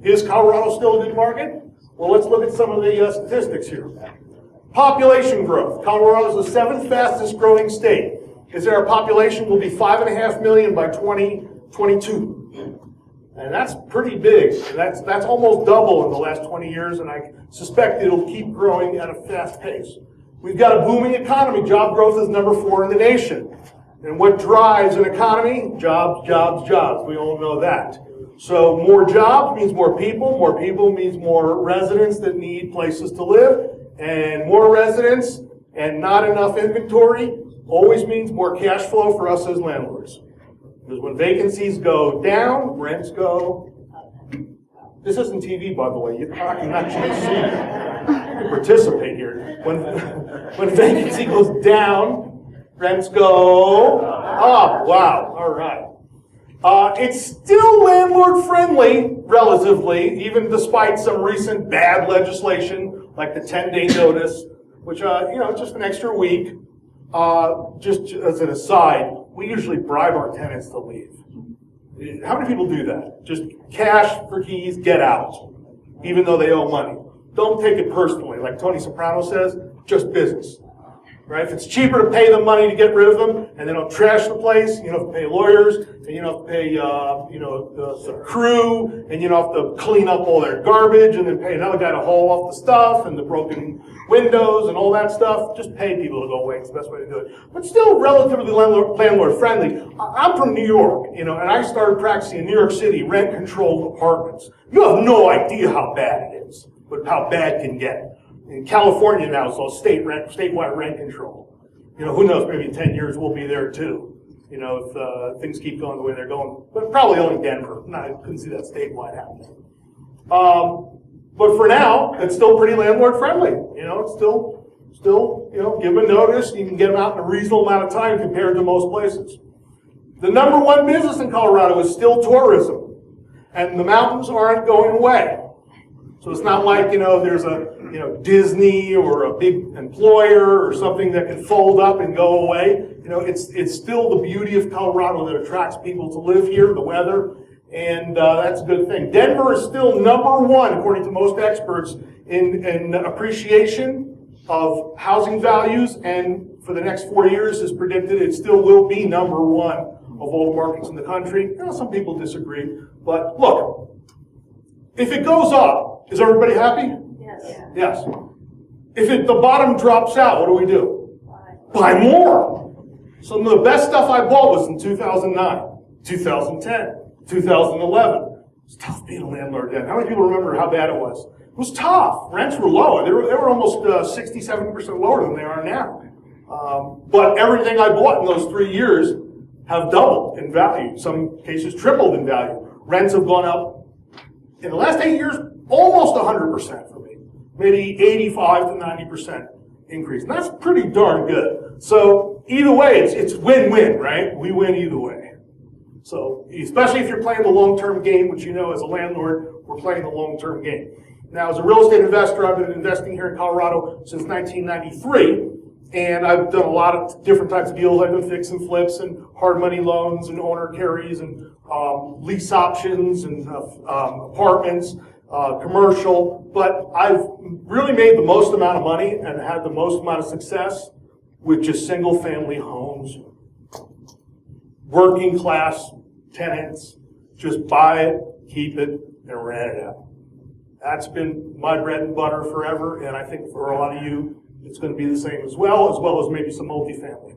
Is Colorado still a good market? Well, let's look at some of the statistics here. Population growth. Colorado is the 7th fastest growing state. Is there a population will be 5.5 million by 2022? And that's pretty big. That's almost double in the last 20 years, and I suspect it'll keep growing at a fast pace. We've got a booming economy. Job growth is number 4 in the nation. And what drives an economy? Jobs, jobs, jobs. We all know that. So more jobs means more people. More people means more residents that need places to live. And more residents and not enough inventory always means more cash flow for us as landlords. Because when vacancies go down, rents go up. This isn't TV, by the way. You can actually see it. You can participate here. When vacancy goes down, rents go up. Wow. All right. It's still landlord-friendly, relatively, even despite some recent bad legislation, like the 10-day notice, which, just an extra week. Just as an aside, we usually bribe our tenants to leave. How many people do that? Just cash for keys, get out, even though they owe money. Don't take it personally. Like Tony Soprano says, just business. Right? If it's cheaper to pay them money to get rid of them, and they don't trash the place, you don't have to pay lawyers, and you don't have to pay, the crew, and you don't have to clean up all their garbage, and then pay another guy to haul off the stuff, and the broken windows, and all that stuff. Just pay people to go away. It's the best way to do it. But still relatively landlord-friendly. I'm from New York, and I started practicing in New York City, rent-controlled apartments. You have no idea how bad it is, but how bad it can get. In California now, it's all statewide rent control. Who knows, maybe in 10 years we'll be there too. If things keep going the way they're going. But probably only Denver. I couldn't see that statewide happening. But for now, it's still pretty landlord friendly. It's still, give them a notice. You can get them out in a reasonable amount of time compared to most places. The number 1 business in Colorado is still tourism. And the mountains aren't going away. So it's not like, there's a, Disney or a big employer or something that can fold up and go away. It's still the beauty of Colorado that attracts people to live here, the weather, and that's a good thing. Denver is still number 1, according to most experts, in appreciation of housing values, and for the next 4 years, as predicted, it still will be number 1 of all the markets in the country. Some people disagree, but look, if it goes up, is everybody happy? Yes. If the bottom drops out, what do we do? Buy more. Some of the best stuff I bought was in 2009, 2010, 2011. It's tough being a landlord then. How many people remember how bad it was? It was tough. Rents were low. They were almost 60, 70% lower than they are now. But everything I bought in those 3 years have doubled in value. Some cases tripled in value. Rents have gone up in the last 8 years almost 100% for me. Maybe 85 to 90% increase. And that's pretty darn good. So either way, it's win-win, right? We win either way. So especially if you're playing the long-term game, which as a landlord, we're playing the long-term game. Now, as a real estate investor, I've been investing here in Colorado since 1993. And I've done a lot of different types of deals. I've done fix and flips and hard money loans and owner carries and lease options and apartments. Commercial, but I've really made the most amount of money and had the most amount of success with just single family homes. Working class tenants, just buy it, keep it, and rent it out. That's been my bread and butter forever, and I think for a lot of you, it's going to be the same as well as maybe some multifamily.